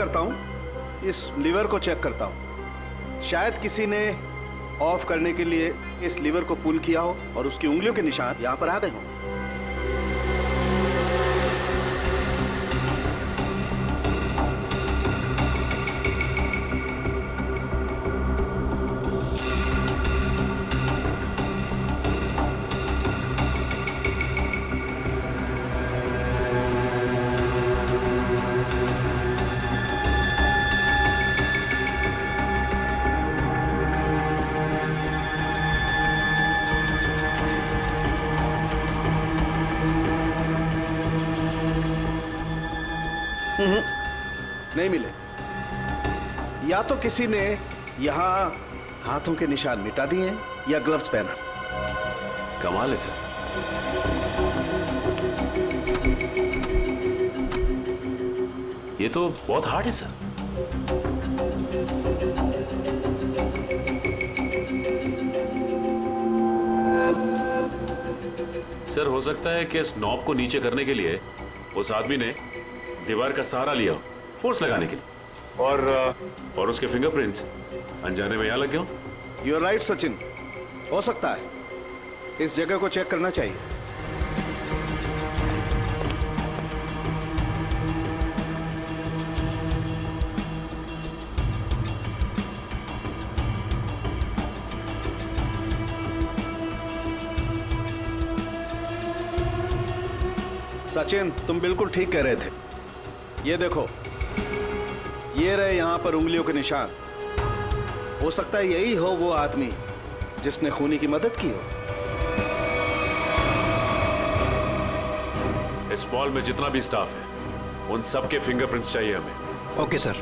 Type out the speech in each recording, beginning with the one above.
करता हूँ, इस लीवर को चेक करता हूँ। शायद किसी ने ऑफ करने के लिए इस लीवर को पुल किया हो और उसकी उंगलियों के निशान यहाँ पर आ गए हों। नहीं मिले। या तो किसी ने यहां हाथों के निशान मिटा दिए हैं या ग्लव्स पहना। कमाल है सर। ये तो बहुत हार्ड है सर। सर हो सकता है कि इस नॉब को नीचे करने के लिए उस आदमी ने दीवार का सहारा लिया, फोर्स लगाने के लिए, और उसके फिंगरप्रिंट्स अनजाने में यहां लग गए। यू आर राइट सचिन, हो सकता है। इस जगह को चेक करना चाहिए। सचिन, तुम बिल्कुल ठीक कह रहे थे। ये देखो, ये रहे यहां पर उंगलियों के निशान। हो सकता है यही हो वो आदमी जिसने खूनी की मदद की हो। इस मॉल में जितना भी स्टाफ है उन सबके फिंगरप्रिंट्स चाहिए हमें। Okay sir.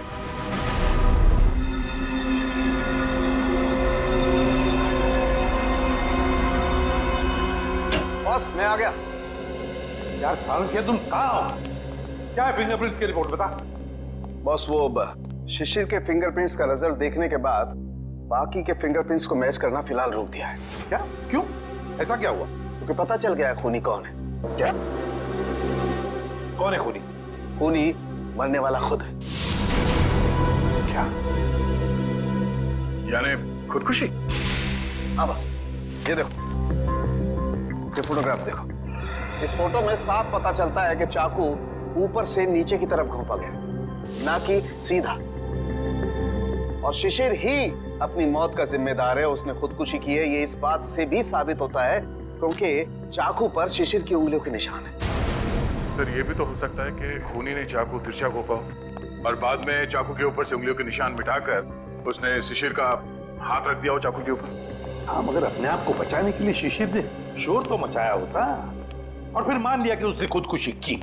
बॉस, मैं आ गया। यार सारंग, क्या तुम कहाँ हो? क्या है फिंगरप्रिंट्स की रिपोर्ट, बता। बॉस, वो शिशिर के फिंगरप्रिंट्स का रिजल्ट देखने के बाद बाकी के फिंगरप्रिंट्स को मैच करना फिलहाल रोक दिया है। क्या? क्यों? ऐसा क्या हुआ? क्योंकि पता चल गया है खूनी कौन है। क्या? कौन है खूनी? खूनी मरने वाला खुद है। क्या? यानी खुदकुशी? हाँ बस, ये देखो, ये फोटोग्राफ देखो। इस फोटो में साफ पता चलता है कि चाकू ऊपर से नीचे की तरफ घोंपा गया, ना कि सीधा। और शिशिर ही अपनी मौत का जिम्मेदार है, उसने खुदकुशी की है। ये इस बात से भी साबित होता है क्योंकि चाकू पर शिशिर की उंगलियों के निशान है। सर, ये भी तो हो सकता है कि खूनी ने चाकू तिरछा घोंपा और बाद में चाकू के ऊपर से उंगलियों के निशान मिटाकर उसने शिशिर का हाथ रख दिया हो चाकू के ऊपर। हाँ, मगर अपने आप को बचाने के लिए शिशिर ने शोर तो मचाया होता और फिर मान लिया कि उसने खुदकुशी की।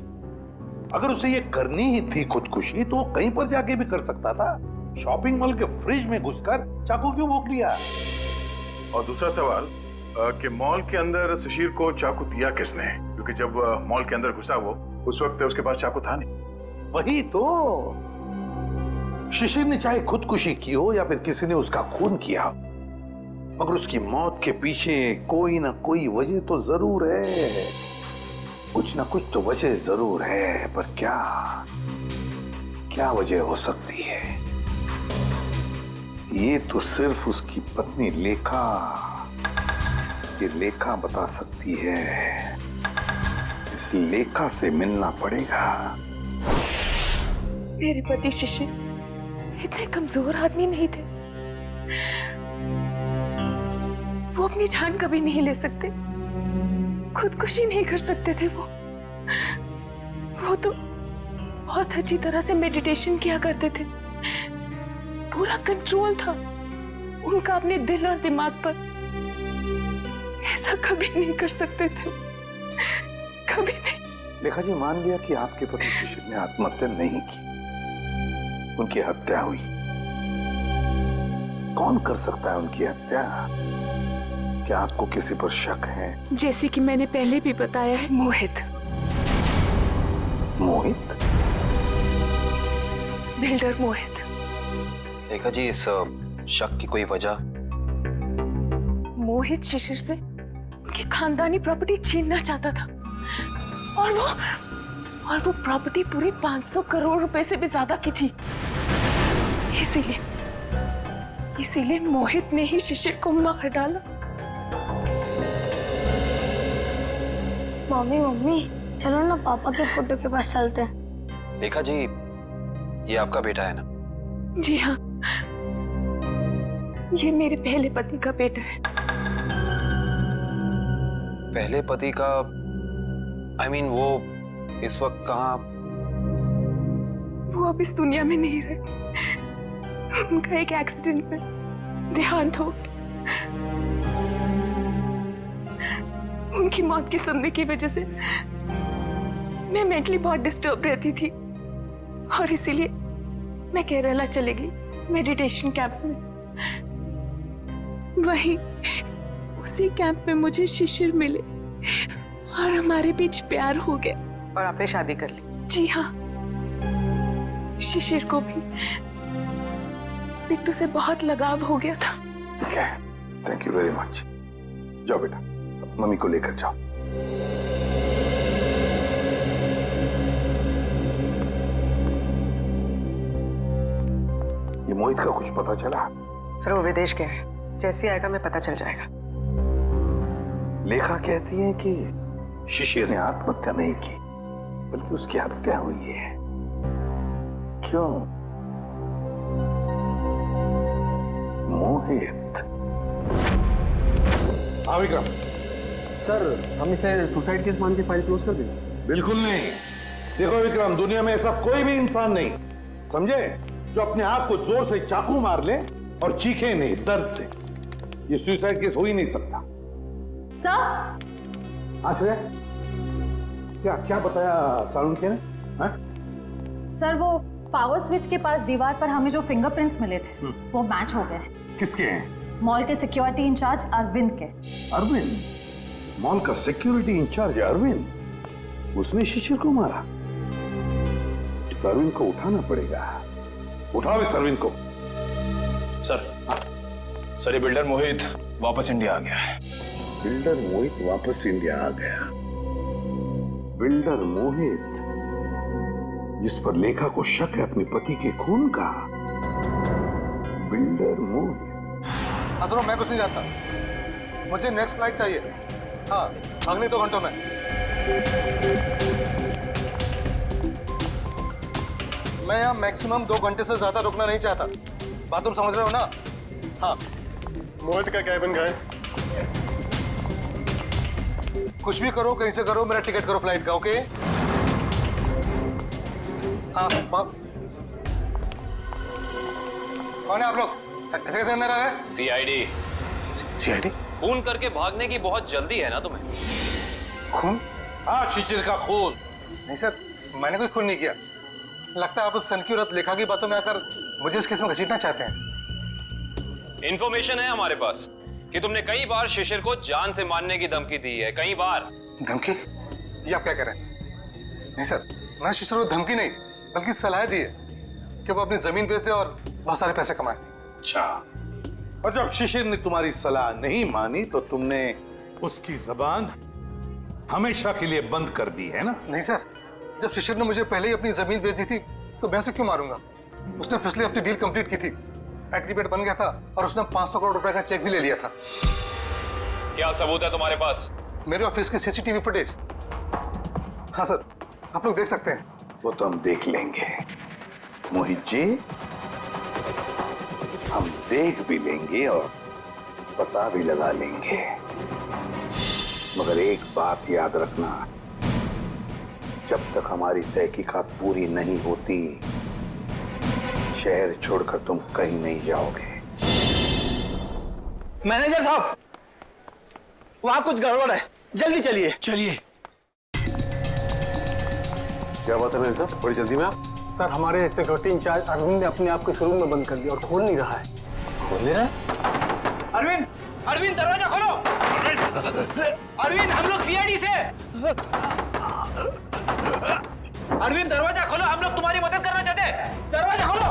अगर उसे ये करनी ही थी खुदकुशी, तो कहीं पर जाके भी कर सकता था। शॉपिंग मॉल के फ्रिज में घुसकर चाकू क्यों भोंक लिया? और दूसरा सवाल कि मॉल के अंदर शिशिर को चाकू दिया किसने? क्योंकि जब मॉल के अंदर घुसा वो, उस वक्त उसके पास चाकू था नहीं। वही तो, शिशिर ने चाहे खुदकुशी की हो या फिर किसी ने उसका खून किया, मगर उसकी मौत के पीछे कोई ना कोई वजह तो जरूर है। कुछ ना कुछ तो वजह जरूर है, पर क्या वजह हो सकती है? ये तो सिर्फ उसकी पत्नी लेखा बता सकती है। इस लेखा से मिलना पड़ेगा। मेरे पति शिशिर इतने कमजोर आदमी नहीं थे। वो अपनी जान कभी नहीं ले सकते, खुदकुशी नहीं कर सकते थे। वो तो बहुत अच्छी तरह से मेडिटेशन किया करते थे। पूरा कंट्रोल था उनका अपने दिल और दिमाग पर। ऐसा कभी नहीं कर सकते थे, कभी नहीं। लेखा जी, मान लिया कि आपके पति शिशिर ने आत्महत्या नहीं की, उनकी हत्या हुई। कौन कर सकता है उनकी हत्या? क्या आपको किसी पर शक है? जैसे कि मैंने पहले भी बताया है, मोहित। मोहित? बिल्डर मोहित। देखा जी, इस शक की कोई वजह? मोहित शिशिर से उनकी खानदानी प्रॉपर्टी छीनना चाहता था और वो प्रॉपर्टी पूरे 500 करोड़ रुपए से भी ज्यादा की थी। इसीलिए मोहित ने ही शिशिर को मार डाला। मम्मी चलो ना पापा के फोटो के पास चलते हैं। रेखा जी, ये आपका बेटा है ना? जी हाँ, ये मेरे पहले पति का बेटा है। पहले पति का वो इस वक्त कहाँ? वो अब इस दुनिया में नहीं रहे। उनका एक एक्सीडेंट में देहांत हो गया। उनकी मौत की सुनने की वजह से मैं मेंटली बहुत डिस्टर्ब रहती थी और इसीलिए मैं केरला चली गई मेडिटेशन कैंप में। वहीं उसी कैंप में मुझे शिशिर मिले और हमारे बीच प्यार हो गया। और आपने शादी कर ली? जी हाँ, शिशिर को भी बिट्टू से बहुत लगाव हो गया था। ठीक है, थैंक यू वेरी मच। जाओ बेटा, मम्मी को लेकर जाओ। ये मोहित का कुछ पता चला? सर वो विदेश गया है, जैसे आएगा मैं पता चल जाएगा। लेखा कहती है कि शिशिर ने आत्महत्या नहीं की, बल्कि उसकी हत्या हुई है। क्यों? मोहित। हाँ विक्रम सर, हम इसे सुसाइड केस मान के फाइल क्लोज कर दें? बिल्कुल नहीं। देखो विक्रम, दुनिया में ऐसा कोई भी इंसान नहीं, समझे, जो अपने आप को जोर से चाकू मार ले और चीखे नहीं दर्द से। ये सुसाइड केस हो ही नहीं सकता। सर। आश्रय, क्या बताया सारुण ने? सर वो पावर स्विच के पास दीवार पर हमें जो फिंगरप्रिंट्स मिले थे वो मैच हो गए। किसके हैं? मॉल के सिक्योरिटी इंचार्ज अरविंद के। अरविंद? मॉल का सिक्योरिटी इंचार्ज अरविंद? उसने शिशिर को मारा? इस अरविंद को उठाना पड़ेगा। उठाओ इस अरविंद को। सर ये बिल्डर मोहित वापस इंडिया आ गया है। बिल्डर मोहित वापस इंडिया आ गया? बिल्डर मोहित जिस पर लेखा को शक है अपने पति के खून का? बिल्डर मोहित। अदरो मैं कुछ नहीं जानता, मुझे नेक्स्ट फ्लाइट चाहिए। हाँ, अगले 2 घंटों में। मैं यहाँ मैक्सिमम 2 घंटे से ज्यादा रुकना नहीं चाहता। बात तुम समझ रहे हो ना? हाँ। मोहित का कैबिन गए। कुछ भी करो, कहीं से करो, मेरा टिकट करो फ्लाइट का, ओके? हाँ। कौन है आप लोग? ऐसे कैसे अंदर आ गए? सीआईडी। सीआईडी? खून करके भागने की बहुत जल्दी है ना तुम्हें? खून? हाँ, शिशिर का खून। नहीं सर, मैंने कोई खून नहीं किया। लगता है आप उस सनकी औरत लेखा की बातों में आकर मुझे इस केस में घसीटना चाहते हैं। इंफॉर्मेशन है हमारे पास कि तुमने कई बार शिशिर को जान से मारने की धमकी दी है, कई बार। धमकी? ये आप क्या कह रहे हैं? नहीं सर, मैंने शिशिर को धमकी नहीं बल्कि सलाह दी है कि वो अपनी जमीन बेच दे और बहुत सारे पैसे कमाए। अच्छा, और जब शिशिर ने तुम्हारी सलाह नहीं मानी तो तुमने उसकी जबान हमेशा के लिए बंद कर दी है ना? नहीं सर, जब शिशिर ने मुझे पहले ही अपनी जमीन बेच दी थी तो मैं उसे क्यों मारूंगा? उसने पिछले हफ्ते डील कंप्लीट की थी, एग्रीमेंट बन गया था और उसने 500 करोड़ रुपए का चेक भी ले लिया था। क्या सबूत है तुम्हारे पास? मेरे ऑफिस की सीसीटीवी फुटेज। हाँ सर, आप लोग देख सकते हैं। वो तो हम देख लेंगे मोहित जी, हम देख भी लेंगे और पता भी लगा लेंगे, मगर एक बात याद रखना, जब तक हमारी तहकीकात पूरी नहीं होती शहर छोड़कर तुम कहीं नहीं जाओगे। मैनेजर साहब, वहां कुछ गड़बड़ है, जल्दी चलिए। चलिए। क्या बात है मैनेजर साहब, बड़ी जल्दी में आप? सर, हमारे सिक्योरिटी इंचार्ज अरविंद ने अपने आप को इस रूम में बंद कर दिया और खोल नहीं रहा है। खोल नहीं रहा है? अरविंद, अरविंद दरवाजा खोलो। अरविंद, हम लोग सीआईडी से। अरविंद दरवाजा खोलो, हम लोग तुम्हारी मदद करना चाहते हैं। दरवाजा खोलो।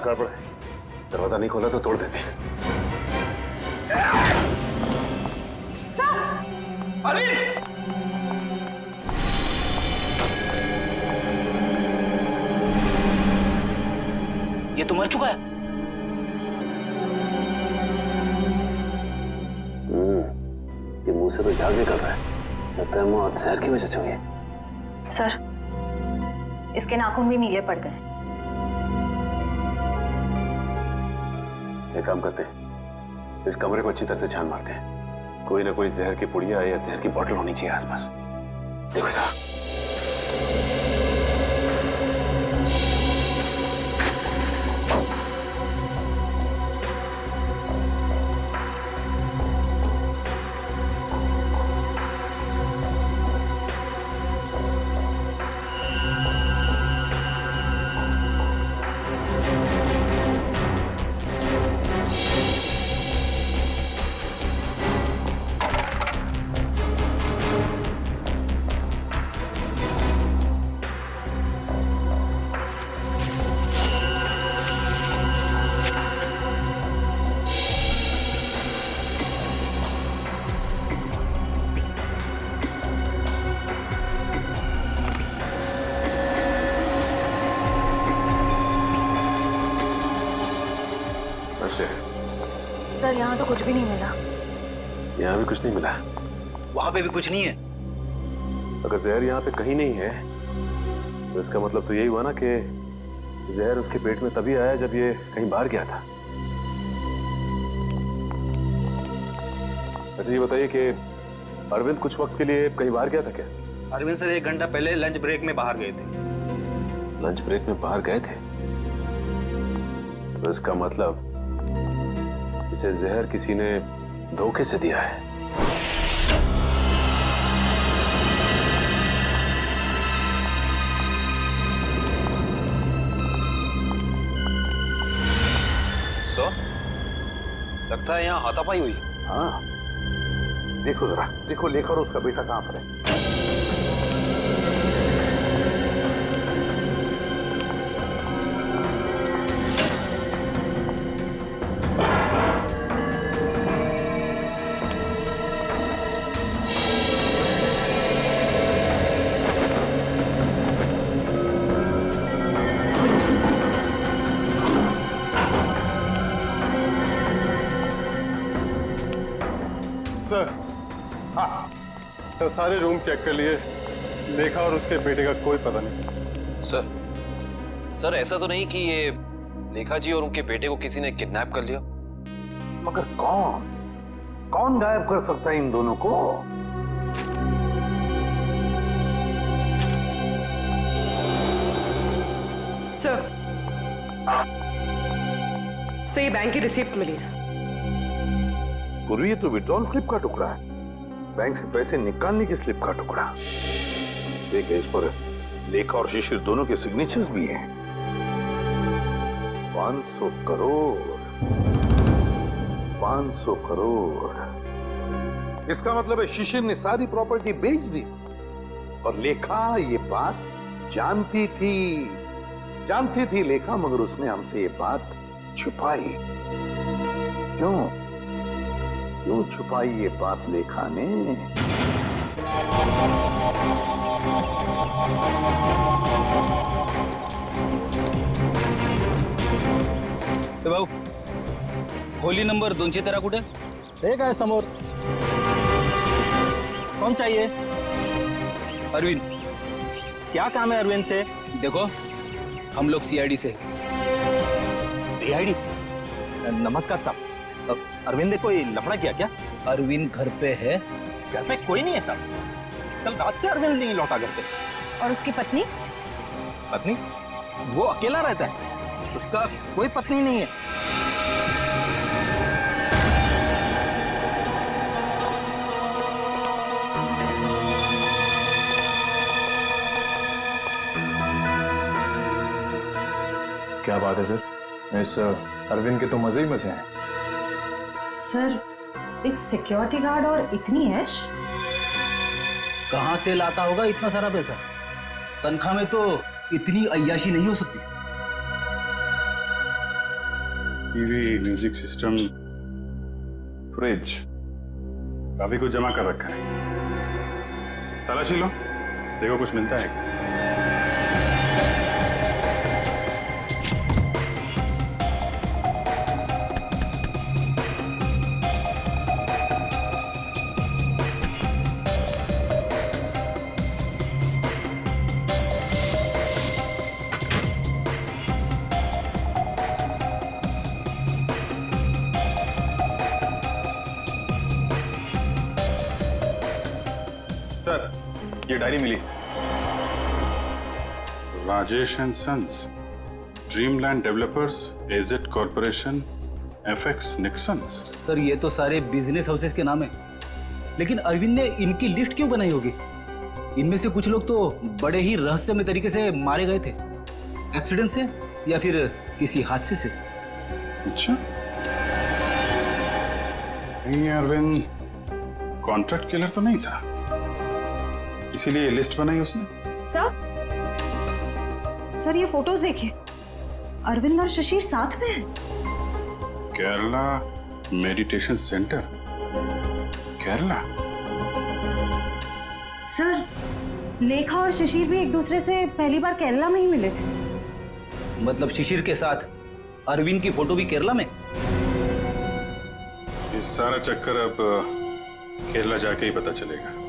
गड़बड़ है, दरवाजा नहीं खोला तो तोड़ देते हैं। अरविंद! ये तो मर चुका है। ये मुंह से तो झाग निकल रहा है। लगता है मौत जहर की वजह से हुई है। सर, इसके नाखून भी नीले पड़ गए। एक काम करते हैं, इस कमरे को अच्छी तरह से छान मारते हैं। कोई ना कोई जहर की पुड़िया या जहर की बोतल होनी चाहिए आसपास। देखो साहब, सर, यहाँ तो कुछ भी नहीं मिला। यहाँ भी कुछ नहीं मिला। वहां पे भी कुछ नहीं है। अगर जहर यहाँ पे कहीं नहीं है तो इसका मतलब तो यही हुआ ना कि जहर उसके पेट में तभी आया जब ये कहीं बाहर गया था। अच्छा ये बताइए कि अरविंद कुछ वक्त के लिए कहीं बाहर गया था क्या? अरविंद सर 1 घंटा पहले लंच ब्रेक में बाहर गए थे। लंच ब्रेक में बाहर गए थे? तो इसका मतलब इसे जहर किसी ने धोखे से दिया है। सो लगता है यहाँ हाथापाई हुई। हाँ, देखो जरा, देखो लेखा और उसका बेटा कहाँ पर है। सर, हाँ, तो सारे रूम चेक कर लिए। लेखा और उसके बेटे का कोई पता नहीं। सर ऐसा तो नहीं कि ये लेखा जी और उनके बेटे को किसी ने किडनैप कर लिया? मगर कौन गायब कर सकता है इन दोनों को? सर, ये बैंक की रिसिप्ट मिली है। पूर्वी ये तो विड्रॉल स्लिप का टुकड़ा है, बैंक से पैसे निकालने की स्लिप का टुकड़ा। देखिए इस पर लेखा और शिशिर दोनों के सिग्नेचर्स भी हैं। 500 करोड़, 500 करोड़। इसका मतलब है शिशिर ने सारी प्रॉपर्टी बेच दी और लेखा ये बात जानती थी लेखा, मगर उसने हमसे ये बात छुपाई। क्यों छुपाई ये बात लेखा ने? तो भाऊ, खोली नंबर 213 कुठे? हे काय समोर? कौन चाहिए? अरविंद। क्या काम है अरविंद से? देखो, हम लोग सीआईडी से। सीआईडी? नमस्कार साहब, अरविंद ने कोई लफड़ा किया क्या? अरविंद घर पे है। घर पे कोई नहीं है साहब, कल रात से अरविंद नहीं लौटा घर पे। और उसकी पत्नी? पत्नी? वो अकेला रहता है, उसका कोई पत्नी नहीं है। क्या बात है सर, इस अरविंद के तो मजे ही मजे हैं। सर, एक सिक्योरिटी गार्ड और इतनी ऐश? कहां से लाता होगा इतना सारा पैसा? तनख्वाह में तो इतनी अय्याशी नहीं हो सकती। टीवी, म्यूजिक सिस्टम, फ्रिज, काफी कुछ जमा कर रखा है। तलाशी लो, देखो कुछ मिलता है। सर, ये डायरी मिली। Rajesh and sons, Dreamland developers, AZ corporation, FX Nixons. Sir ये तो सारे बिजनेस हाउसेस के नाम है, लेकिन अरविंद ने इनकी लिस्ट क्यों बनाई होगी? इनमें से कुछ लोग तो बड़े ही रहस्यमय तरीके से मारे गए थे, एक्सीडेंट से या फिर किसी हादसे से। अच्छा, ये अरविंद कॉन्ट्रैक्ट किलर तो नहीं था, इसीलिए लिस्ट बनाई उसने। सर ये फोटोज देखिए, अरविंद और शिशिर साथ में हैं। Kerala meditation centre, Kerala. Sir लेखा और शिशिर भी एक दूसरे से पहली बार केरला में ही मिले थे। मतलब शिशिर के साथ अरविंद की फोटो भी केरला में? ये सारा चक्कर अब केरला जाके ही पता चलेगा।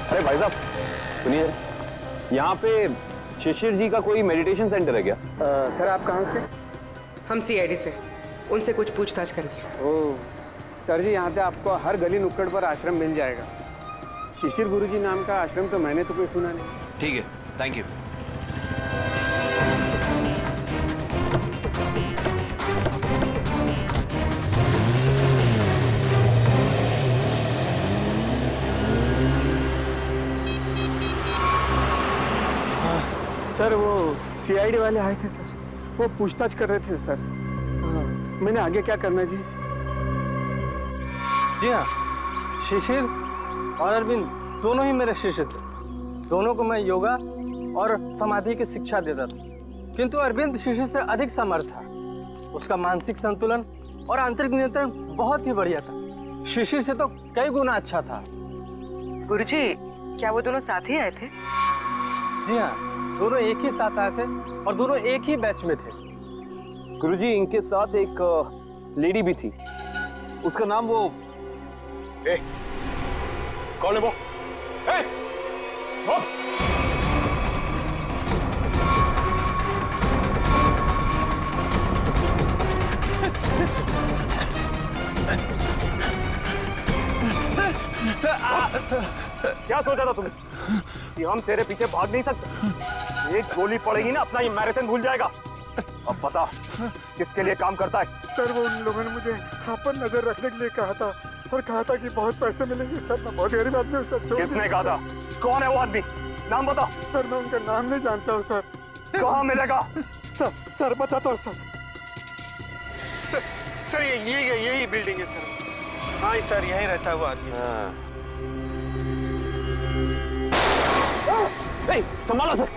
अरे भाई साहब सुनिए, यहाँ पे शिशिर जी का कोई मेडिटेशन सेंटर है क्या? सर आप कहाँ से? हम सीआईडी से, उनसे कुछ पूछताछ करनी है। ओह सर जी, यहाँ पे आपको हर गली नुक्कड़ पर आश्रम मिल जाएगा। शिशिर गुरुजी नाम का आश्रम तो मैंने तो कोई सुना नहीं। ठीक है, थैंक यू। सर वो सीआईडी वाले आए थे सर, वो पूछताछ कर रहे थे सर। हाँ, मैंने आगे क्या करना जी? जी हाँ, शिशिर और अरविंद दोनों ही मेरे शिष्य थे। दोनों को मैं योगा और समाधि की शिक्षा देता था, किंतु अरविंद शिशिर से अधिक समर्थ था। उसका मानसिक संतुलन और आंतरिक नियंत्रण बहुत ही बढ़िया था। शिशिर से तो कई गुना अच्छा था। गुरुजी, क्या वो दोनों साथ ही आए थे? जी हाँ, दोनों एक ही साथ आए थे और दोनों एक ही बैच में थे। गुरुजी, इनके साथ एक लेडी भी थी, उसका नाम वो कौन है वो? वो? क्या सोचा था तुमने कि हम तेरे पीछे भाग नहीं सकते? एक गोली पड़ेगी ना, अपना ये मैराथन भूल जाएगा। अब पता किसके लिए काम करता है? सर वो उन लोगों ने मुझे यहाँ पर नजर रखने के लिए कहा था और कहा था कि बहुत पैसे मिलेंगे। सर मैं बहुत गरीब आदमी हूँ सर। किसने कहा था? कौन है वो आदमी? नाम बता। सर मैं उनका नाम नहीं जानता हूँ सर। कहाँ मिलेगा? सर बताता हूँ सर। सर यही बिल्डिंग है सर। हाँ सर, यहीं रहता है वो आदमी सर। संभालो सर।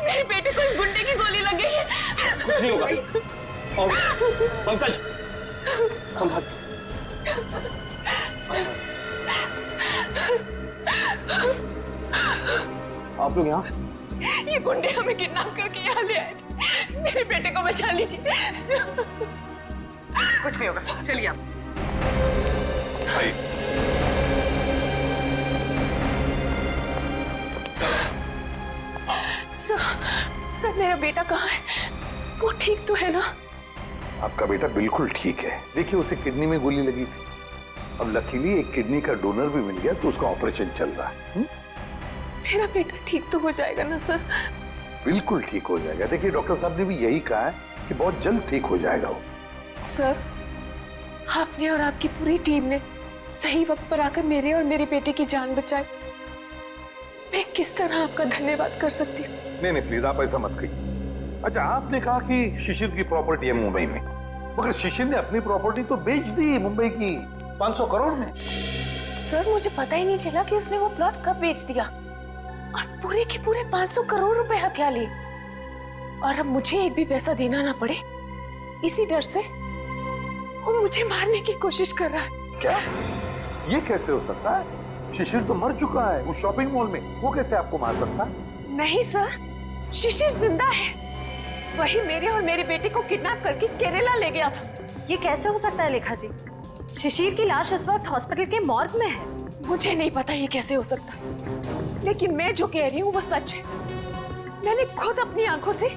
मेरे बेटे को इस गुंडे की गोली लग गई है। कुछ नहीं होगा। और पंकज संभाल। आप लोग यहाँ? ये गुंडे हमें किडनैप करके यहाँ ले आए थे। मेरे बेटे को बचा लीजिए। कुछ नहीं होगा, चलिए आप। सर मेरा बेटा कहाँ है? वो ठीक तो है ना? आपका बेटा बिल्कुल ठीक है। देखिए उसे किडनी में गोली लगी थी। अब लकीली एक किडनी का डोनर भी मिल गया तो उसका ऑपरेशन चल रहा है। मेरा बेटा ठीक तो हो जाएगा ना सर? बिल्कुल ठीक हो जाएगा। देखिए डॉक्टर साहब ने भी यही कहा है कि बहुत जल्द ठीक हो जाएगा वो। सर आपने और आपकी पूरी टीम ने सही वक्त पर आकर मेरे और मेरे बेटे की जान बचाई। मैं किस तरह आपका धन्यवाद कर सकती हूँ? नहीं प्लीज आप ऐसा मत कहिए। अच्छा आपने कहा कि शिशिर की प्रॉपर्टी है मुंबई में, मगर शिशिर ने अपनी प्रॉपर्टी तो बेच दी मुंबई की 500 करोड़ में। सर मुझे पता ही नहीं चला कि उसने वो प्लॉट कब बेच दिया और पूरे के पूरे 500 करोड़ रुपए हथिया लिए। और अब मुझे एक भी पैसा देना ना पड़े, इसी डर से वो मुझे मारने की कोशिश कर रहा है। क्या? ये कैसे हो सकता है? शिशिर तो मर चुका है उस शॉपिंग मॉल में, वो कैसे आपको मार सकता है? नहीं सर, शिशिर जिंदा है। वही मेरे और मेरे बेटे को किडनैप करके केरला ले गया था। ये कैसे हो सकता है लेखा जी? शिशिर की लाश इस वक्त हॉस्पिटल के मॉर्ग में है। मुझे नहीं पता ये कैसे हो सकता, लेकिन मैं जो कह रही हूँ वो सच है। मैंने खुद अपनी आंखों से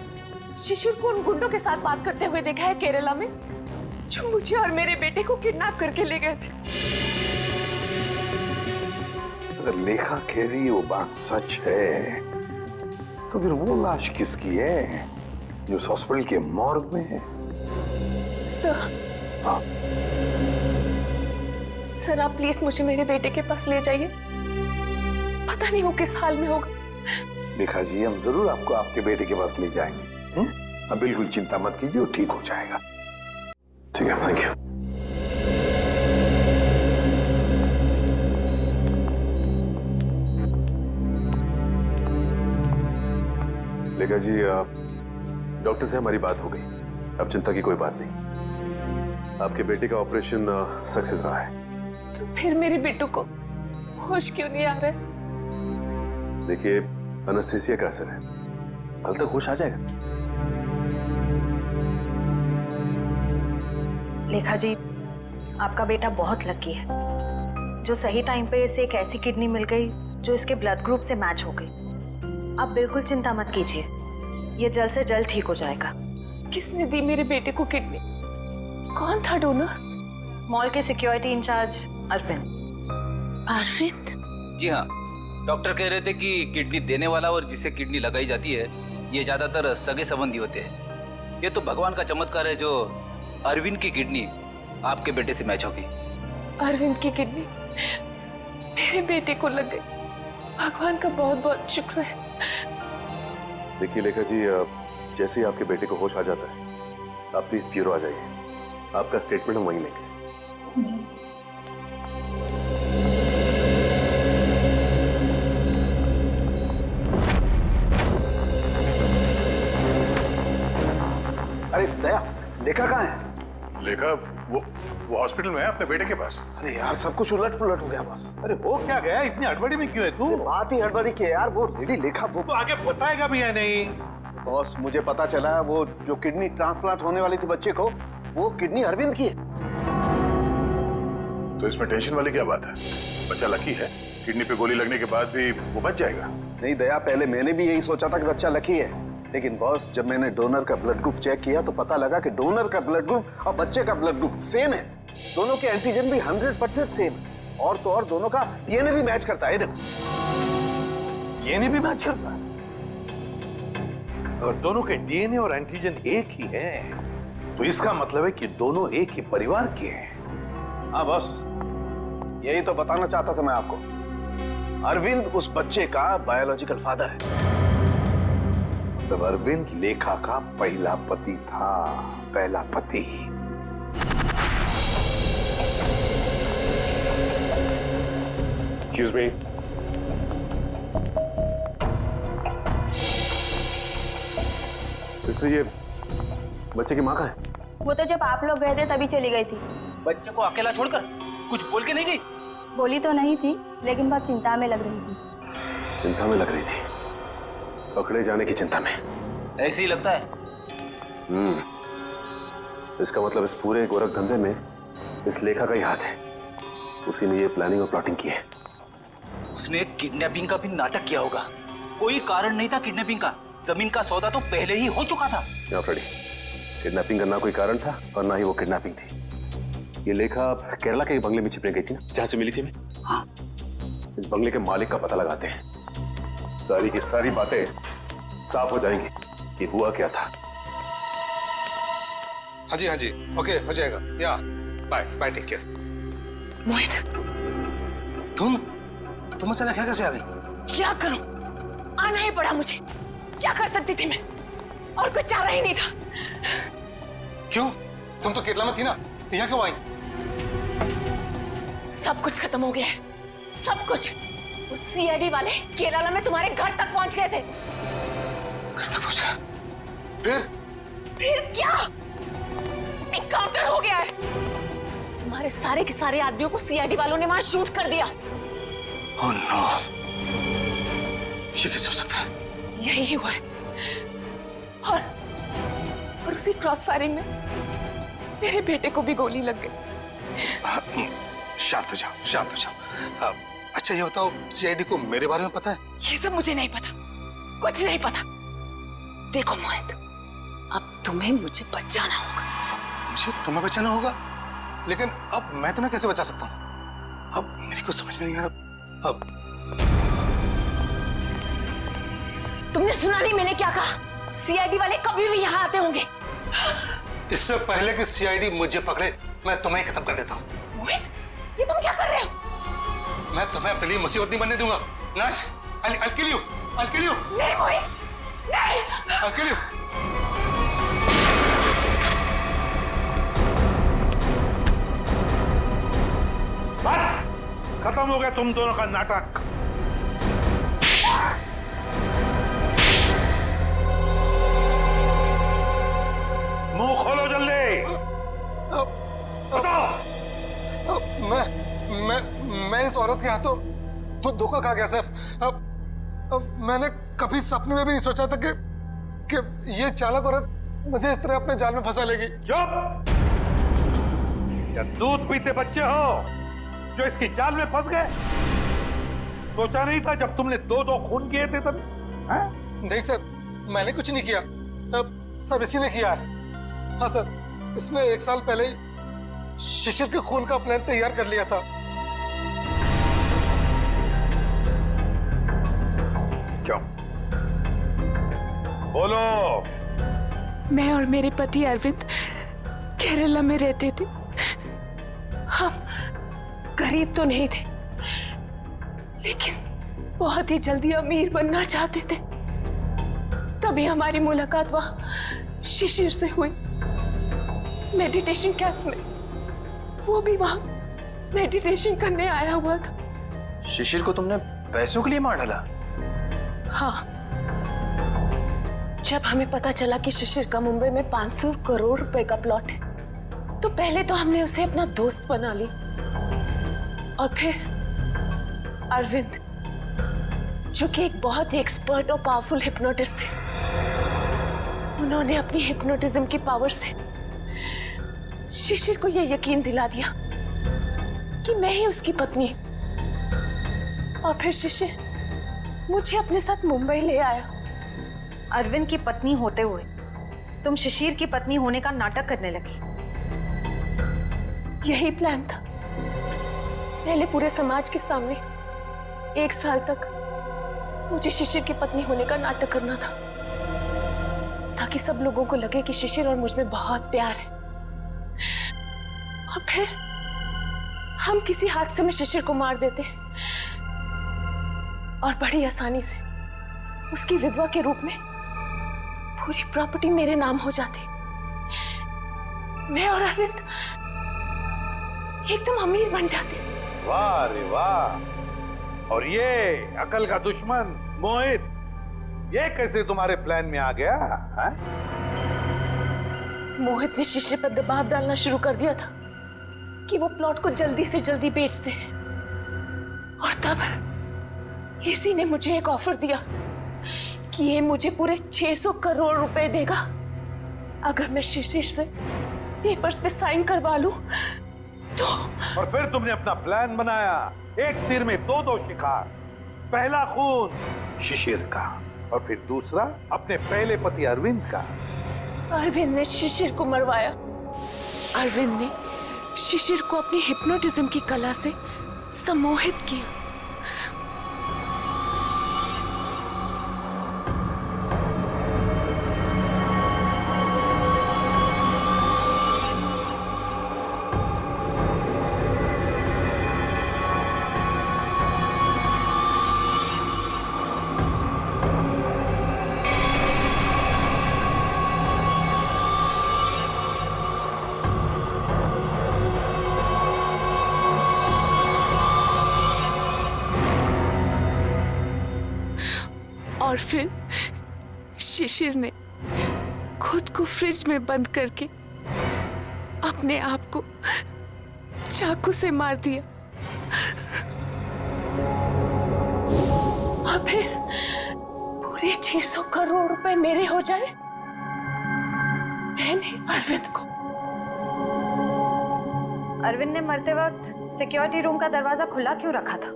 शिशिर को उन गुंडों के साथ बात करते हुए देखा है केरला में, जो मुझे और मेरे बेटे को किडनैप करके ले गए थे। अगर लेखा कह रही वो बात सच है तो फिर वो लाश किसकी है जो उस हॉस्पिटल के मॉर्ग में है? सर, सर आप प्लीज मुझे मेरे बेटे के पास ले जाइए। पता नहीं वो किस हाल में होगा। लेखा जी हम जरूर आपको आपके बेटे के पास ले जाएंगे। अब बिल्कुल चिंता मत कीजिए, वो ठीक हो जाएगा। ठीक है, थैंक यू। लेखा जी डॉक्टर से हमारी बात हो गई, अब चिंता की कोई बात नहीं। आपके बेटे का ऑपरेशन सक्सेस रहा है। तो फिर मेरे बेटू को होश क्यों नहीं आ रहा है? देखिए एनेस्थीसिया का असर है, कल तक होश आ जाएगा। लेखा जी आपका बेटा बहुत लकी है जो सही टाइम पे इसे एक ऐसी किडनी मिल गई जो इसके ब्लड ग्रुप से मैच हो गई। आप बिल्कुल चिंता मत कीजिए, ये जल्द से जल्द ठीक हो जाएगा। किसने दी मेरे बेटे को किडनी? कौन था डोनर? मॉल के सिक्योरिटी इंचार्ज अरविंद। अरविंद? जी हाँ, डॉक्टर कह रहे थे कि किडनी देने वाला और जिसे किडनी लगाई जाती है ये ज्यादातर सगे संबंधी होते हैं। ये तो भगवान का चमत्कार है जो अरविंद की किडनी आपके बेटे से मैच होगी। अरविंद की किडनी मेरे बेटे को लग गई। भगवान का बहुत बहुत शुक्र है। देखिए लेखा जी जैसे ही आपके बेटे को होश आ जाता है आप प्लीज ब्यूरो आ जाइए, आपका स्टेटमेंट हम वहीं लेंगे। जी। अरे दया, लेखा कहाँ है? लेखा वो हॉस्पिटल में है अपने बेटे के पास। अरे यार सब कुछ उलट पुलट हो गया बॉस। अरे हो क्या गया? इतनी हड़बड़ी में क्यों है तू? बात ही हड़बड़ी की है यार। वो लेडी लेखा वो तो आगे बताएगा भी है नहीं। बॉस मुझे पता चला वो जो किडनी ट्रांसप्लांट होने वाली थी बच्चे को, वो किडनी अरविंद की है। तो इसमें टेंशन वाली क्या बात है? बच्चा लकी है, किडनी पे गोली लगने के बाद भी वो बच जाएगा। नहीं दया, पहले मैंने भी यही सोचा था कि बच्चा लकी है, लेकिन बॉस जब मैंने डोनर का ब्लड ग्रुप चेक किया तो पता लगा कि डोनर का ब्लड ग्रुप और बच्चे का ब्लड ग्रुप सेम है। दोनों के एंटीजन भी 100% सेम है, और तो और दोनों का डीएनए भी मैच करता है। देखो डीएनए भी मैच करता है। अगर दोनों के डीएनए और एंटीजन एक ही है तो इसका मतलब है कि दोनों एक ही परिवार के हैं। हाँ बॉस, यही तो बताना चाहता था मैं आपको। अरविंद उस बच्चे का बायोलॉजिकल फादर है। मतलब अरविंद लेखा का पहला पति था, पहला पति। Excuse me. सिस्टर, ये बच्चे की माँ कहाँ है? वो तो जब आप लोग गए थे तभी चली गई थी। बच्चे को अकेला छोड़कर कुछ बोल के नहीं गई? बोली तो नहीं थी, लेकिन बहुत चिंता में लग रही थी। चिंता में लग रही थी? पकड़े जाने की चिंता में? ऐसे ही लगता है। इसका मतलब इस पूरे गोरख धंधे में इस लेखा का ही हाथ है। उसी ने ये प्लानिंग और प्लॉटिंग की है। उसने किडनैपिंग का भी नाटक किया होगा। कोई कारण नहीं था किडनैपिंग का। जमीन का सौदा तो पहले ही हो चुका था। फ्रेडी, किडनैपिंग का ना कोई कारण था और ना ही वो किडनैपिंग थी। ये लेखा केरला के बंगले में छिपने गई थी ना, जहां से मिली थी मैं। हाँ। इस बंगले के मालिक का पता लगाते हैं। सारी की सारी बातें साफ हो जाएंगी कि हुआ क्या था। हाँ जी, ओके, हो जाएगा। या बाय बाय, टेक केयर। मोहित, तुम अचानक यहाँ कैसे आ गई? क्या करूं? आना ही पड़ा मुझे। क्या कर सकती थी मैं? और कोई चारा ही नहीं था। क्यों? तुम तो केरला में थी ना, यहाँ क्यों आई? सब कुछ खत्म हो गया है, सब कुछ। उस सीआईडी वाले केरला में तुम्हारे घर तक पहुंच गए थे। घर तक पहुंचा? फिर क्या? एनकाउंटर हो गया है। तुम्हारे सारे के सारे आदमियों को सीआईडी वालों ने वहां शूट कर दिया। ओह नो, ये कैसे हो सकता है? यही हुआ है। और उसी क्रॉस फायरिंग में मेरे बेटे को भी गोली लग गई। शांत हो जाओ। अच्छा ये बताओ, सीआईडी को मेरे बारे में पता है? ये सब मुझे नहीं पता, कुछ नहीं पता। देखो मोहित, अब तुम्हें मुझे बचाना होगा। मुझे तुम्हें बचाना होगा? लेकिन अब मैं तुम्हें कैसे बचा सकता हूँ? अब मेरी कुछ समझ में नहीं आ रहा। अब तुमने सुना नहीं मैंने क्या कहा? सीआईडी वाले कभी भी यहाँ आते होंगे। इससे पहले कि सीआईडी मुझे पकड़े, मैं तुम्हें खत्म कर देता हूँ। मोहित, ये तुम क्या कर रहे हो? मैं तुम्हें अपने लिए मुसीबत नहीं बनने दूंगा। नहीं, I'll kill you. नहीं मोहित, नहीं। I'll kill you. बस खत्म हो गया तुम दोनों का नाटक। मुंह खोलो जल्दी, बताओ। मैं इस औरत के हाथों तो धोखा खा गया सर। अब मैंने कभी सपने में भी नहीं सोचा था कि ये चालाक औरत मुझे इस तरह अपने जाल में फंसा लेगी। चुप! क्या दूध पीते बच्चे हो जो इसकी जाल में फंस गए? सोचा नहीं था जब तुमने दो खून किए थे तब? नहीं सर, मैंने कुछ नहीं किया। सब इसी ने किया है। हाँ सर, इसने 1 साल पहले ही शिशिर के खून का प्लान तैयार कर लिया था। क्यों? बोलो। मैं और मेरे पति अरविंद केरला में रहते थे। हम गरीब तो नहीं थे, लेकिन बहुत ही जल्दी अमीर बनना चाहते थे। तभी हमारी मुलाकात वहां शिशिर से हुई, मेडिटेशन कैंप में। वो भी वहां मेडिटेशन करने आया हुआ था। शिशिर को तुमने पैसों के लिए मार डाला? हाँ, जब हमें पता चला कि शिशिर का मुंबई में 500 करोड़ रुपए का प्लॉट है, तो पहले तो हमने उसे अपना दोस्त बना ली, और फिर अरविंद, जो कि एक बहुत ही एक्सपर्ट और पावरफुल हिप्नोटिस्ट थे, उन्होंने अपनी हिप्नोटिज्म की पावर से शिशिर को यह यकीन दिला दिया कि मैं ही उसकी पत्नी हूं। और फिर शिशिर मुझे अपने साथ मुंबई ले आया। अरविंद की पत्नी होते हुए तुम शिशिर की पत्नी होने का नाटक करने लगी। यही प्लान था। पहले पूरे समाज के सामने 1 साल तक मुझे शिशिर की पत्नी होने का नाटक करना था, ताकि सब लोगों को लगे कि शिशिर और मुझ में बहुत प्यार है। और फिर हम किसी हादसे में शिशिर को मार देते और बड़ी आसानी से उसकी विधवा के रूप में पूरी प्रॉपर्टी मेरे नाम हो जाती। मैं और अरविंद एकदम अमीर बन जाते। वाह रे वाह! और ये अकल का दुश्मन मोहित ये कैसे तुम्हारे प्लान में आ गया है? मोहित ने शिशिर पर दबाव डालना शुरू कर दिया था कि वो प्लॉट को जल्दी से जल्दी बेच दे, और तब इसी ने मुझे एक ऑफर दिया कि ये मुझे पूरे 600 करोड़ रुपए देगा अगर मैं शिशिर से पेपर्स पे साइन करवा लूं तो। और फिर तुमने अपना प्लान बनाया, एक तीर में दो शिकार। पहला खून शिशिर का और फिर दूसरा अपने पहले पति अरविंद का। अरविंद ने शिशिर को मरवाया। अरविंद ने शिशिर को अपनी हिप्नोटिज्म की कला से सम्मोहित किया। और फिर शिशिर ने खुद को फ्रिज में बंद करके अपने आप को चाकू से मार दिया। और फिर पूरे 600 करोड़ रुपए मेरे हो जाए। मैंने अरविंद को। अरविंद ने मरते वक्त सिक्योरिटी रूम का दरवाजा खुला क्यों रखा था?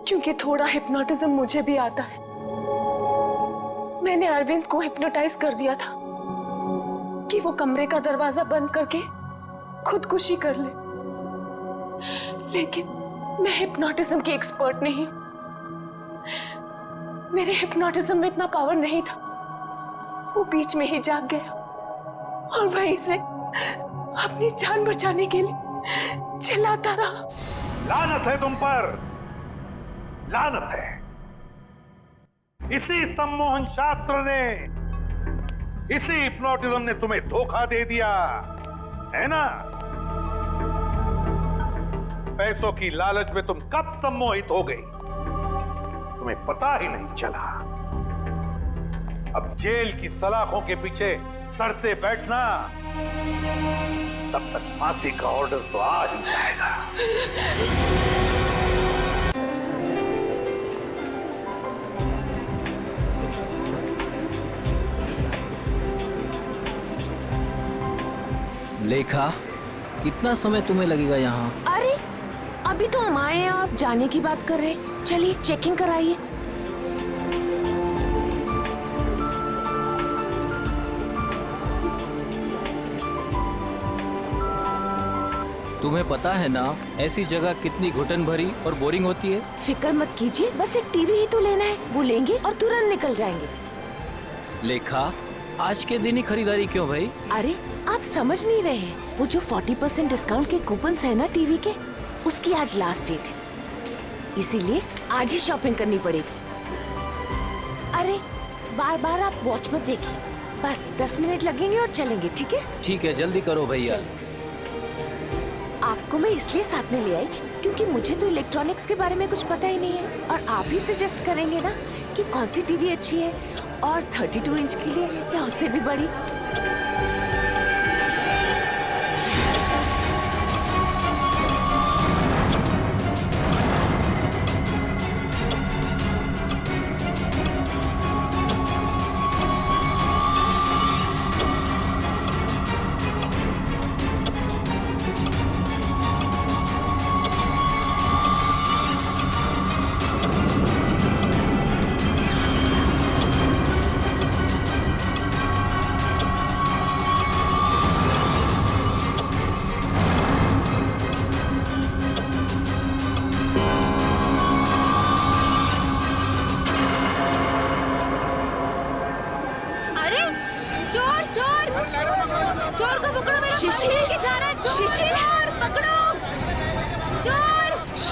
क्योंकि थोड़ा हिप्नोटिज्म मुझे भी आता है। मैंने अरविंद को हिप्नोटाइज कर दिया था कि वो कमरे का दरवाजा बंद करके खुदकुशी कर ले, लेकिन मैं हिप्नोटिज्म की एक्सपर्ट नहीं हूं। मेरे हिप्नोटिज्म में इतना पावर नहीं था। वो बीच में ही जाग गया और वहीं से अपनी जान बचाने के लिए चिल्लाता रहा। लानत है तुम पर, लानत है। इसी सम्मोहन शास्त्र ने, इसी हिप्नोटिज्म ने तुम्हें धोखा दे दिया है ना? पैसों की लालच में तुम कब सम्मोहित हो गई, तुम्हें पता ही नहीं चला। अब जेल की सलाखों के पीछे सड़ते बैठना, तब तक फांसी का ऑर्डर तो आ ही जाएगा। लेखा, कितना समय तुम्हें लगेगा यहाँ? अरे अभी तो हम आए हैं, आप जाने की बात कर रहे हैं। चलिए चेकिंग कराइए। तुम्हें पता है ना ऐसी जगह कितनी घुटन भरी और बोरिंग होती है? फिक्र मत कीजिए, बस एक टीवी ही तो लेना है, वो लेंगे और तुरंत निकल जाएंगे। लेखा, आज के दिन ही खरीदारी क्यों भाई? अरे आप समझ नहीं रहे हैं, वो जो 40% डिस्काउंट के कूपन्स है ना टीवी के, उसकी आज लास्ट डेट है, इसीलिए आज ही शॉपिंग करनी पड़ेगी। अरे बार बार आप वॉच मत देखिए, बस 10 मिनट लगेंगे और चलेंगे, ठीक है? ठीक है, जल्दी करो भैया। आपको मैं इसलिए साथ में ले आई क्योंकि मुझे तो इलेक्ट्रॉनिक्स के बारे में कुछ पता ही नहीं है, और आप ही सजेस्ट करेंगे ना कि कौन सी टीवी अच्छी है, और 32 इंच के लिए या उससे भी बड़ी।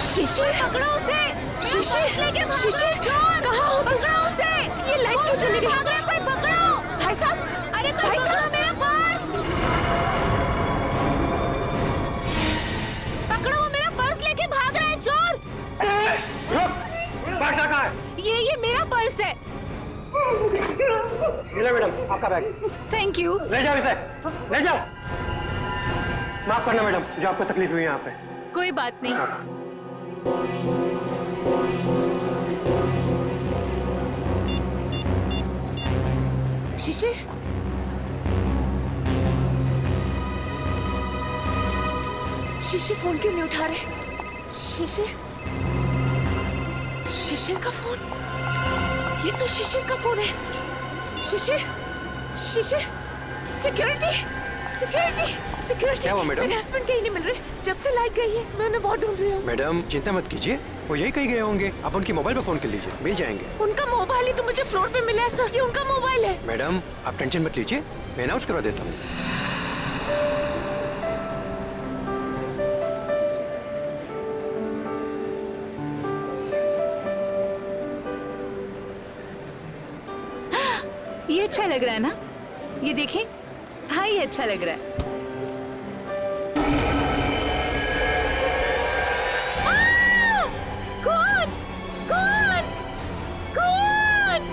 शिशिर पकड़ो उसे! शिशिर चोर! कहाँ हो? पकड़ो उसे! ये लाइट क्यों चली गई? भाग रहा है, कोई पकड़ो! भाई साहब! अरे कोई पकड़ो मेरा पर्स! पकड़ो, वो मेरा पर्स लेके भाग रहा है चोर! रुक! भागना कहाँ है? ये मेरा पर्स है। मिला मैडम आपका बैग। Thank you. ले जाओ इसे, ले जाओ। माफ करना मैडम जो आपको तकलीफ हुई यहाँ पे। कोई बात नहीं। शिशिर, शिशिर फोन क्यों नहीं उठा रहे? शिशिर, शिशिर का फोन, ये तो शिशिर का फोन है। शिशिर, शिशिर, सिक्योरिटी, सिक्योरिटी, सिक्योरिटी। क्या हुआ मैडम? मेरे हस्बैंड कहीं नहीं मिल रहे। जब से लाइट गई है मैं उन्हें बहुत ढूंढ रही हूँ। मैडम चिंता मत कीजिए, वो यही कहीं गए होंगे। आप उनके मोबाइल पर फोन कर लीजिए, मिल जाएंगे। उनका मोबाइल ही तो मुझे फ्लोर पे मिला है सर, ये उनका मोबाइल है। मैडम आप टेंशन मत लीजिए, मैं अनाउंस करवा देता हूँ। ये अच्छा लग रहा है ना? ये देखें, हाँ ये अच्छा लग रहा है। कौन? कौन? कौन?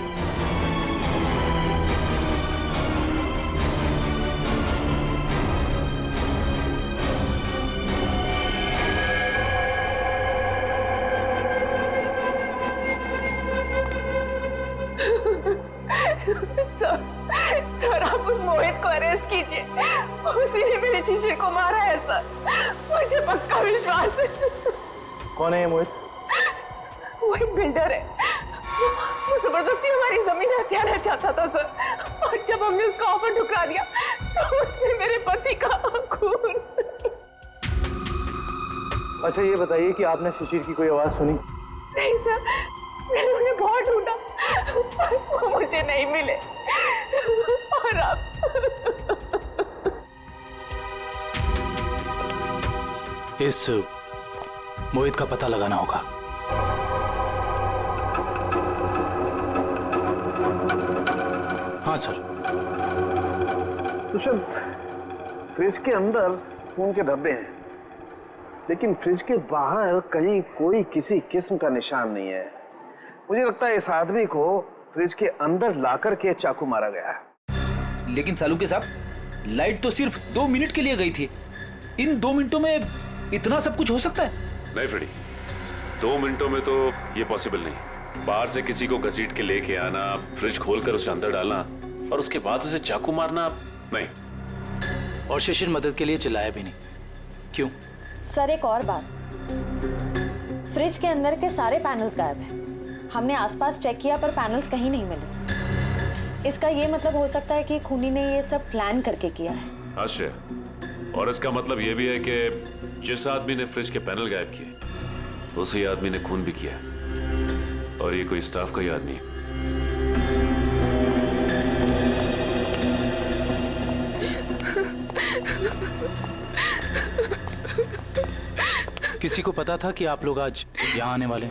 सर आप उस मोहित को अरेस्ट कीजिए, उसी ने मेरे शिशिर को मारा है सर, मुझे पक्का विश्वास है। कौन है ये मोहित? वो एक बिल्डर है, वो जबरदस्ती हमारी जमीन हथियाना चाहता था सर, और जब हमने उसका ऑफर ठुकरा दिया तो उसने मेरे पति का खून। अच्छा ये बताइए कि आपने शिशिर की कोई आवाज सुनी? नहीं सर, मैंने उन्हें बहुत ढूंढा, वो मुझे नहीं मिले। और आप इस मोहित का पता लगाना होगा। हाँ सर। दुष्यंत, फ्रिज के अंदर खून के धब्बे हैं, लेकिन फ्रिज के बाहर कहीं कोई किसी किस्म का निशान नहीं है। मुझे लगता है इस आदमी को फ्रिज के अंदर लाकर के चाकू मारा गया है। लेकिन सालू साहब, लाइट तो सिर्फ 2 मिनट के लिए गई थी। इन 2 मिनटों में इतना सब कुछ हो सकता है? नहीं फ्रेडी, 2 मिनटों में तो ये पॉसिबल नहीं। बाहर से किसी को घसीट के लेके आना, फ्रिज खोलकर उसे अंदर डालना और उसके बाद उसे चाकू मारना, नहीं। और शिशिर मदद के लिए चिल्लाया भी नहीं, क्यों? सर एक और बात, फ्रिज के अंदर के सारे पैनल्स गायब हैं। हमने आसपास चेक किया पर पैनल्स कहीं नहीं मिले। इसका ये मतलब हो सकता है कि खूनी ने ये सब प्लान करके किया है। आश्चर्य, और इसका मतलब ये भी है कि जिस आदमी ने फ्रिज के पैनल गायब किए उसी आदमी ने खून भी किया, और ये कोई स्टाफ का ही आदमी है। किसी को पता था कि आप लोग आज यहाँ आने वाले?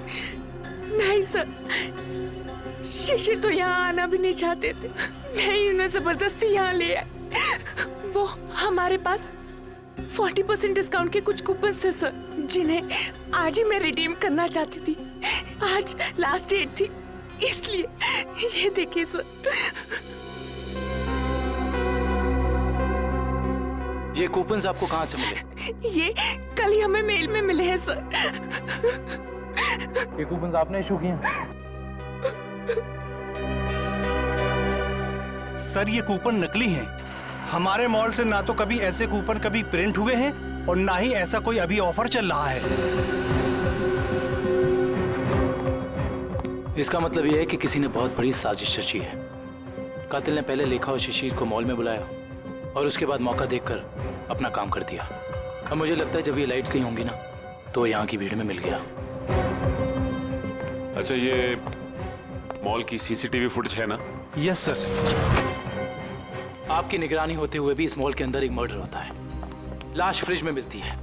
नहीं सर, शिशिर तो यहाँ आना भी नहीं चाहते थे, नहीं उन्हें जबरदस्ती यहाँ ले आए। वो हमारे पास 40% डिस्काउंट के कुछ कूपन्स थे सर, जिन्हें आज ही मैं रिडीम करना चाहती थी। आज लास्ट डेट थी, इसलिए ये देखिए सर। ये कूपन्स आपको कहाँ से मिले? ये कल ही हमें मेल में मिले हैं सर। ये कूपन आपने इशू किए हैं? सर ये कूपन नकली हैं। हमारे मॉल से ना तो कभी ऐसे कूपन कभी प्रिंट हुए हैं और ना ही ऐसा कोई अभी ऑफर चल रहा है। इसका मतलब यह है कि किसी ने बहुत बड़ी साजिश रची है। कातिल ने पहले लेखा और शिशिर को मॉल में बुलाया और उसके बाद मौका देखकर अपना काम कर दिया। अब मुझे लगता है जब ये लाइट्स गई होंगी ना तो यहाँ की भीड़ में मिल गया। अच्छा, ये मॉल की सीसीटीवी फुटेज है ना? Yes sir. आपकी निगरानी होते हुए भी इस मॉल के अंदर एक मर्डर होता है। लाश फ्रिज में मिलती है।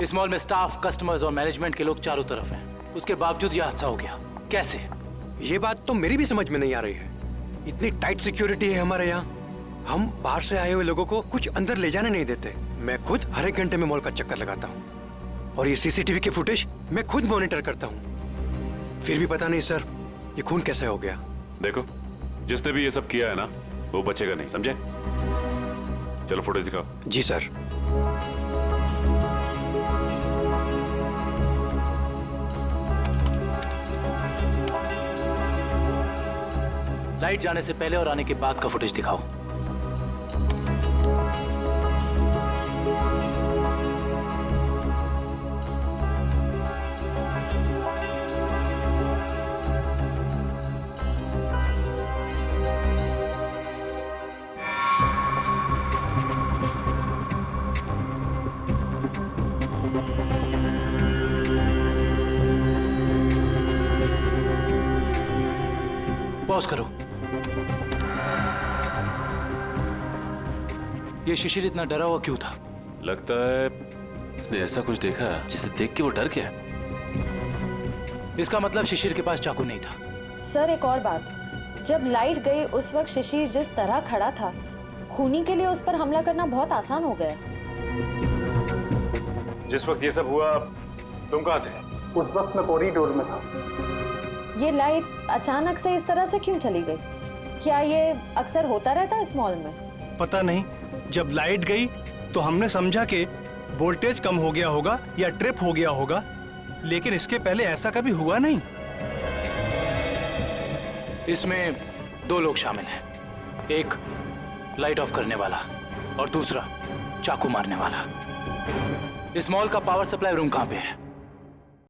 इस मॉल में स्टाफ, कस्टमर्स और मैनेजमेंट के लोग चारों तरफ हैं। उसके बावजूद यह हादसा हो गया, कैसे? ये बात तो मेरी भी समझ में नहीं आ रही है। इतनी टाइट सिक्योरिटी है हमारे यहाँ, हम बाहर से आए हुए लोगों को कुछ अंदर ले जाने नहीं देते। मैं खुद हर एक घंटे में मॉल का चक्कर लगाता हूँ और ये सीसीटीवी की फुटेज मैं खुद मॉनिटर करता हूँ। फिर भी पता नहीं सर, ये खून कैसे हो गया? देखो, जिसने भी ये सब किया है ना, वो बचेगा नहीं, समझे? चलो फोटोज दिखाओ। जी सर। लाइट जाने से पहले और आने के बाद का फुटेज दिखाओ। पॉज करो। ये शिशिर इतना डरा हुआ क्यों था? लगता है इसने ऐसा कुछ देखा जिसे देख के वो डर गया। इसका मतलब शिशिर के पास चाकू नहीं था। सर एक और बात, जब लाइट गई उस वक्त शिशिर जिस तरह खड़ा था, खूनी के लिए उस पर हमला करना बहुत आसान हो गया। जिस वक्त ये सब हुआ तुम कहाँ थे? उस वक्त मैं कॉरिडोर में था। ये लाइट अचानक से इस तरह से क्यों चली गई? क्या ये अक्सर होता रहता है इस मॉल में? पता नहीं, जब लाइट गई तो हमने समझा कि वोल्टेज कम हो गया होगा या ट्रिप हो गया होगा, लेकिन इसके पहले ऐसा कभी हुआ नहीं। इसमें दो लोग शामिल हैं, एक लाइट ऑफ करने वाला और दूसरा चाकू मारने वाला। इस मॉल का पावर सप्लाई रूम कहाँ पे है?